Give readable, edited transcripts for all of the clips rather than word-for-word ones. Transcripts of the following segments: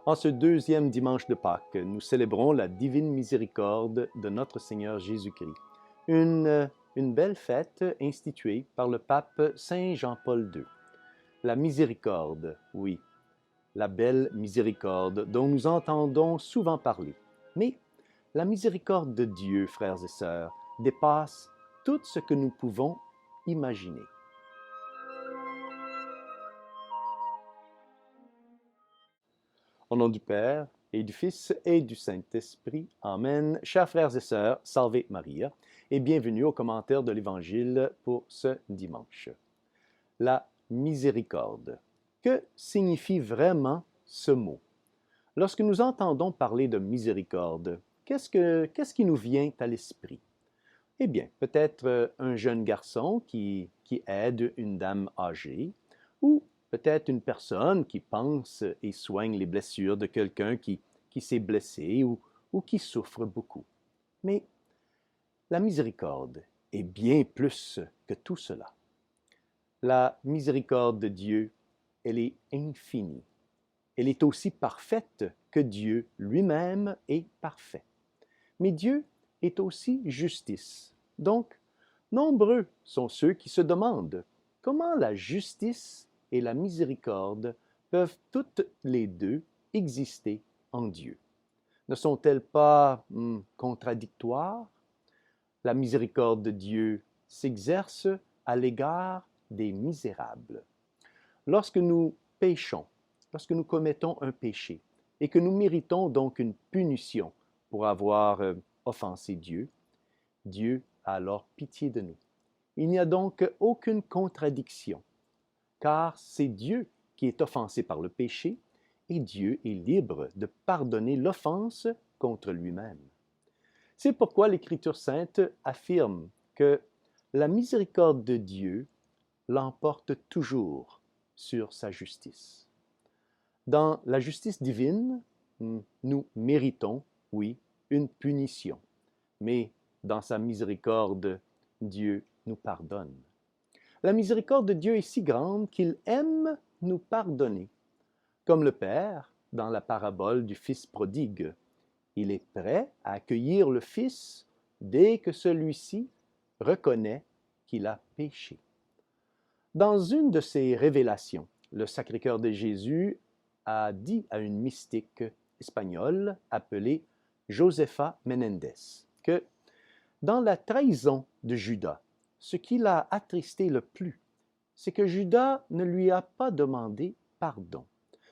En ce deuxième dimanche de Pâques, nous célébrons la divine miséricorde de notre Seigneur Jésus-Christ. Une belle fête instituée par le pape Saint Jean-Paul II. La miséricorde, oui, la belle miséricorde dont nous entendons souvent parler. Mais la miséricorde de Dieu, frères et sœurs, dépasse tout ce que nous pouvons imaginer. Au nom du Père, et du Fils, et du Saint-Esprit. Amen. Chers frères et sœurs, Salve Maria, et bienvenue au commentaire de l'Évangile pour ce dimanche. La miséricorde. Que signifie vraiment ce mot? Lorsque nous entendons parler de miséricorde, qu'est-ce qui nous vient à l'esprit? Eh bien, peut-être un jeune garçon qui aide une dame âgée, ou peut-être une personne qui pense et soigne les blessures de quelqu'un qui s'est blessé ou qui souffre beaucoup. Mais la miséricorde est bien plus que tout cela. La miséricorde de Dieu, elle est infinie. Elle est aussi parfaite que Dieu lui-même est parfait. Mais Dieu est aussi justice. Donc, nombreux sont ceux qui se demandent comment la justice et la miséricorde peuvent toutes les deux exister en Dieu. Ne sont-elles pas contradictoires? La miséricorde de Dieu s'exerce à l'égard des misérables. Lorsque nous péchons, lorsque nous commettons un péché et que nous méritons donc une punition pour avoir offensé Dieu, Dieu a alors pitié de nous. Il n'y a donc aucune contradiction, car c'est Dieu qui est offensé par le péché et Dieu est libre de pardonner l'offense contre lui-même. C'est pourquoi l'Écriture sainte affirme que la miséricorde de Dieu l'emporte toujours sur sa justice. Dans la justice divine, nous méritons, oui, une punition, mais dans sa miséricorde, Dieu nous pardonne. La miséricorde de Dieu est si grande qu'il aime nous pardonner. Comme le Père, dans la parabole du Fils prodigue, il est prêt à accueillir le Fils dès que celui-ci reconnaît qu'il a péché. Dans une de ses révélations, le Sacré-Cœur de Jésus a dit à une mystique espagnole appelée Josefa Menéndez que dans la trahison de Judas, ce qui l'a attristé le plus, c'est que Judas ne lui a pas demandé pardon,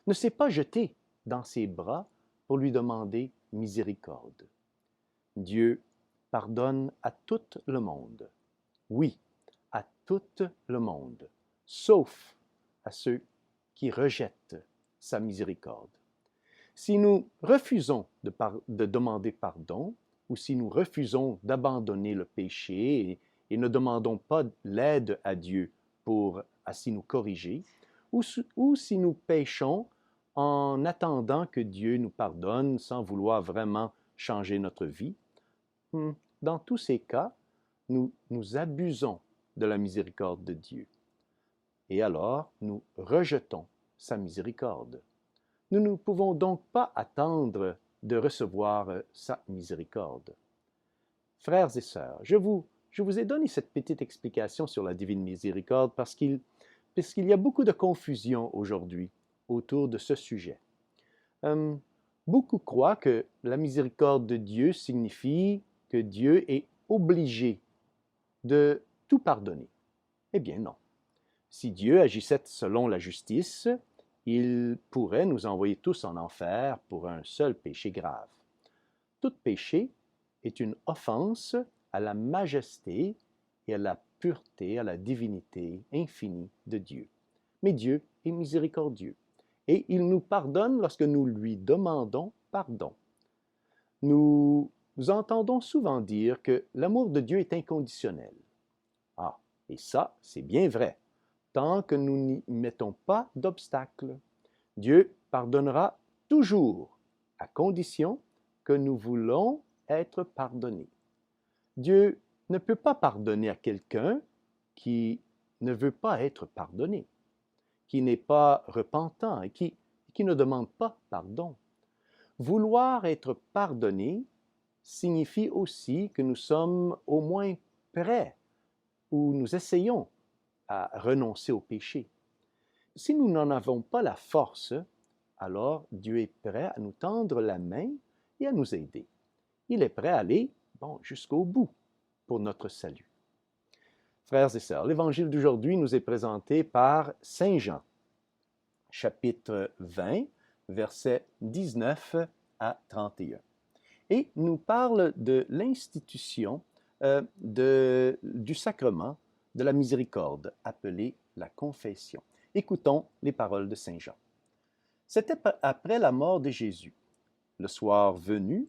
ne s'est pas jeté dans ses bras pour lui demander miséricorde. Dieu pardonne à tout le monde. Oui, à tout le monde, sauf à ceux qui rejettent sa miséricorde. Si nous refusons de demander pardon, ou si nous refusons d'abandonner le péché et ne demandons pas l'aide à Dieu pour ainsi nous corriger, ou si nous péchons en attendant que Dieu nous pardonne sans vouloir vraiment changer notre vie, dans tous ces cas, nous abusons de la miséricorde de Dieu. Et alors, nous rejetons sa miséricorde. Nous ne pouvons donc pas attendre de recevoir sa miséricorde. Frères et sœurs, je vous ai donné cette petite explication sur la divine miséricorde parce qu'il y a beaucoup de confusion aujourd'hui autour de ce sujet. Beaucoup croient que la miséricorde de Dieu signifie que Dieu est obligé de tout pardonner. Eh bien non. Si Dieu agissait selon la justice, il pourrait nous envoyer tous en enfer pour un seul péché grave. Tout péché est une offense à la majesté et à la pureté, à la divinité infinie de Dieu. Mais Dieu est miséricordieux et il nous pardonne lorsque nous lui demandons pardon. Nous entendons souvent dire que l'amour de Dieu est inconditionnel. Ah, et ça, c'est bien vrai, tant que nous n'y mettons pas d'obstacle. Dieu pardonnera toujours, à condition que nous voulons être pardonnés. Dieu ne peut pas pardonner à quelqu'un qui ne veut pas être pardonné, qui n'est pas repentant et qui qui ne demandent pas pardon. Vouloir être pardonné signifie aussi que nous sommes au moins prêts ou nous essayons à renoncer au péché. Si nous n'en avons pas la force, alors Dieu est prêt à nous tendre la main et à nous aider. Il est prêt à aller, jusqu'au bout pour notre salut. Frères et sœurs, l'Évangile d'aujourd'hui nous est présenté par Saint Jean, chapitre 20, versets 19 à 31. Et nous parle de l'institution du sacrement de la miséricorde, appelé la confession. Écoutons les paroles de Saint Jean. C'était après la mort de Jésus. Le soir venu,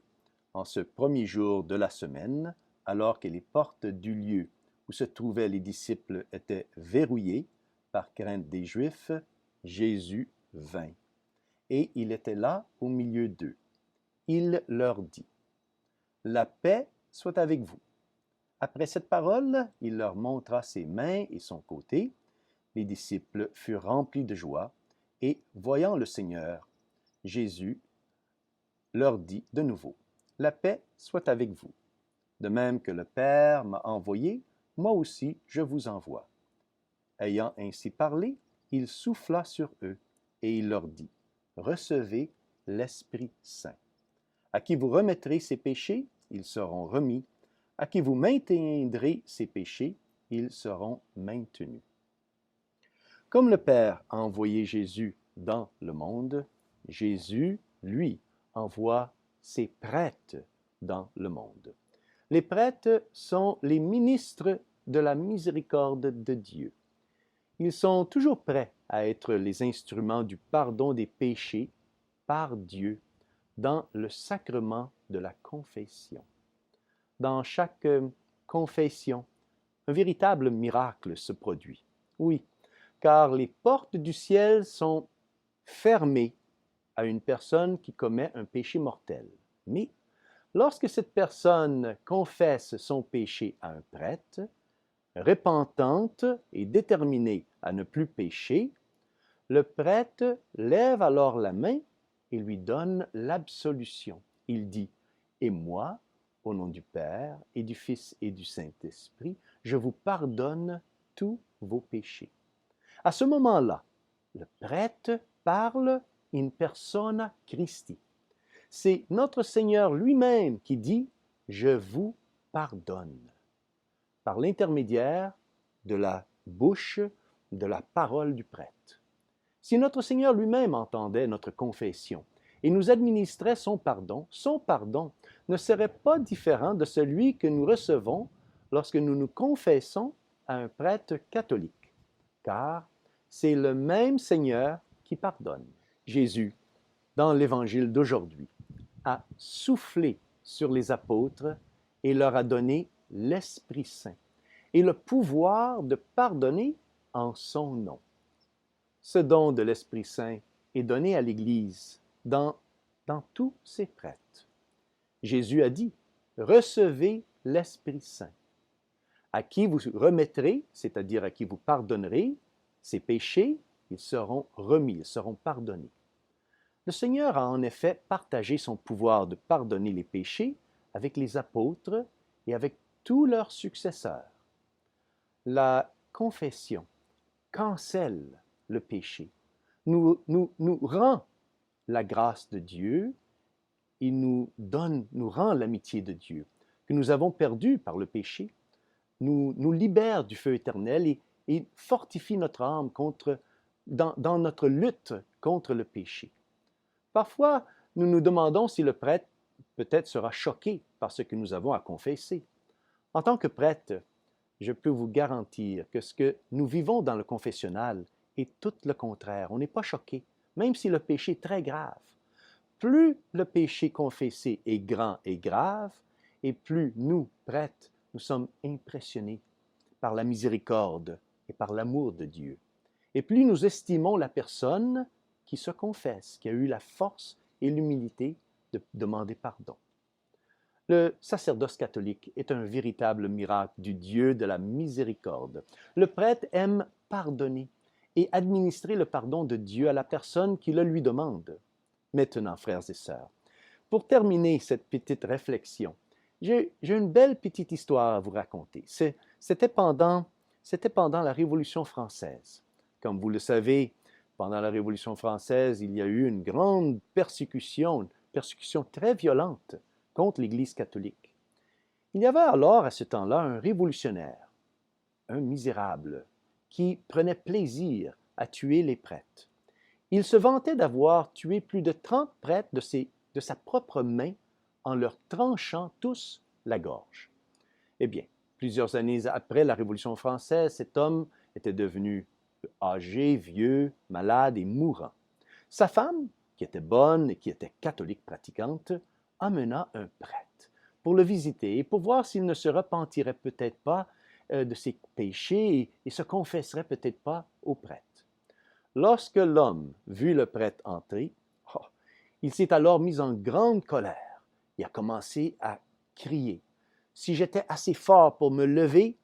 en ce premier jour de la semaine, alors que les portes du lieu où se trouvaient les disciples étaient verrouillées par crainte des Juifs, Jésus vint. Et il était là au milieu d'eux. Il leur dit: « La paix soit avec vous. » Après cette parole, il leur montra ses mains et son côté. Les disciples furent remplis de joie, et, voyant le Seigneur, Jésus leur dit de nouveau: « La paix soit avec vous. De même que le Père m'a envoyé, moi aussi je vous envoie. » Ayant ainsi parlé, il souffla sur eux, et il leur dit: « Recevez l'Esprit Saint. À qui vous remettrez ses péchés, ils seront remis. À qui vous maintiendrez ses péchés, ils seront maintenus. » Comme le Père a envoyé Jésus dans le monde, Jésus, lui, envoie ses prêtres dans le monde. Les prêtres sont les ministres de la miséricorde de Dieu. Ils sont toujours prêts à être les instruments du pardon des péchés par Dieu dans le sacrement de la confession. Dans chaque confession, un véritable miracle se produit. Oui, car les portes du ciel sont fermées à une personne qui commet un péché mortel. Mais lorsque cette personne confesse son péché à un prêtre, repentante et déterminée à ne plus pécher, le prêtre lève alors la main et lui donne l'absolution. Il dit: « Et moi, au nom du Père et du Fils et du Saint-Esprit, je vous pardonne tous vos péchés. » À ce moment-là, le prêtre parle in persona Christi. C'est notre Seigneur lui-même qui dit « Je vous pardonne » par l'intermédiaire de la bouche, de la parole du prêtre. Si notre Seigneur lui-même entendait notre confession et nous administrait son pardon ne serait pas différent de celui que nous recevons lorsque nous nous confessons à un prêtre catholique, car c'est le même Seigneur qui pardonne. Jésus, dans l'Évangile d'aujourd'hui, a soufflé sur les apôtres et leur a donné l'Esprit Saint et le pouvoir de pardonner en son nom. Ce don de l'Esprit Saint est donné à l'Église dans tous ses prêtres. Jésus a dit: « Recevez l'Esprit Saint. À qui vous remettrez, c'est-à-dire à qui vous pardonnerez, ses péchés, ils seront remis, ils seront pardonnés. » Le Seigneur a en effet partagé son pouvoir de pardonner les péchés avec les apôtres et avec tous leurs successeurs. La confession cancelle le péché, nous rend la grâce de Dieu, il nous rend l'amitié de Dieu, que nous avons perdue par le péché, nous libère du feu éternel et fortifie notre âme dans notre lutte contre le péché. Parfois, nous nous demandons si le prêtre peut-être sera choqué par ce que nous avons à confesser. En tant que prêtre, je peux vous garantir que ce que nous vivons dans le confessionnal est tout le contraire. On n'est pas choqué, même si le péché est très grave. Plus le péché confessé est grand et grave, et plus nous, prêtres, nous sommes impressionnés par la miséricorde et par l'amour de Dieu. Et plus nous estimons la personne qui se confesse, qui a eu la force et l'humilité de demander pardon. Le sacerdoce catholique est un véritable miracle du Dieu de la miséricorde. Le prêtre aime pardonner et administrer le pardon de Dieu à la personne qui le lui demande. Maintenant, frères et sœurs, pour terminer cette petite réflexion, j'ai une belle petite histoire à vous raconter. C'était pendant la Révolution française. Comme vous le savez, pendant la Révolution française, il y a eu une grande persécution très violente contre l'Église catholique. Il y avait alors, à ce temps-là, un révolutionnaire, un misérable, qui prenait plaisir à tuer les prêtres. Il se vantait d'avoir tué plus de 30 prêtres de sa propre main en leur tranchant tous la gorge. Eh bien, plusieurs années après la Révolution française, cet homme était devenu âgé, vieux, malade et mourant. Sa femme, qui était bonne et qui était catholique pratiquante, amena un prêtre pour le visiter et pour voir s'il ne se repentirait peut-être pas de ses péchés et se confesserait peut-être pas au prêtre. Lorsque l'homme vit le prêtre entrer, il s'est alors mis en grande colère et a commencé à crier « Si j'étais assez fort pour me lever,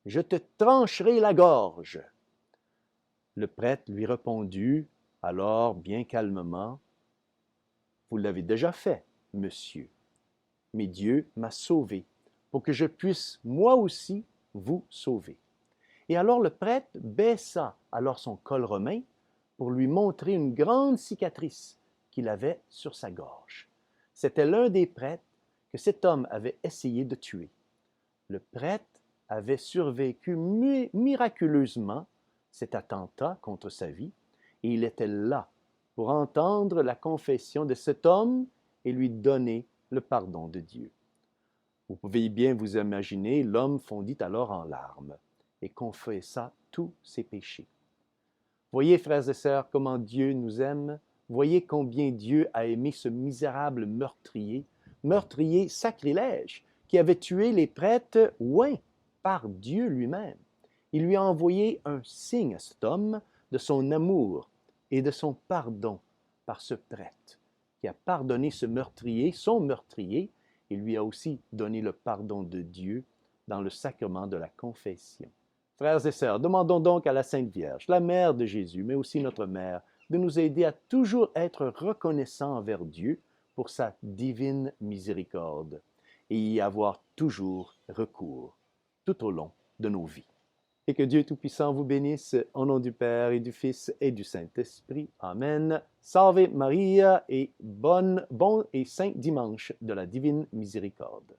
je te trancherai la gorge. » Le prêtre lui répondit alors bien calmement « Vous l'avez déjà fait, monsieur, mais Dieu m'a sauvé pour que je puisse moi aussi vous sauver. » Et alors le prêtre baissa alors son col romain pour lui montrer une grande cicatrice qu'il avait sur sa gorge. C'était l'un des prêtres que cet homme avait essayé de tuer. Le prêtre avait survécu miraculeusement cet attentat contre sa vie et il était là pour entendre la confession de cet homme et lui donner le pardon de Dieu. Vous pouvez bien vous imaginer, l'homme fondit alors en larmes et confessa tous ses péchés. Voyez, frères et sœurs, comment Dieu nous aime. Voyez combien Dieu a aimé ce misérable meurtrier sacrilège, qui avait tué les prêtres oints par Dieu lui-même. Il lui a envoyé un signe à cet homme de son amour et de son pardon par ce prêtre, qui a pardonné ce meurtrier, son meurtrier, et lui a aussi donné le pardon de Dieu dans le sacrement de la confession. Frères et sœurs, demandons donc à la Sainte Vierge, la mère de Jésus, mais aussi notre mère, de nous aider à toujours être reconnaissants envers Dieu pour sa divine miséricorde et y avoir toujours recours tout au long de nos vies. Et que Dieu Tout-Puissant vous bénisse, au nom du Père et du Fils et du Saint-Esprit. Amen. Salve Maria et bon et saint dimanche de la divine miséricorde.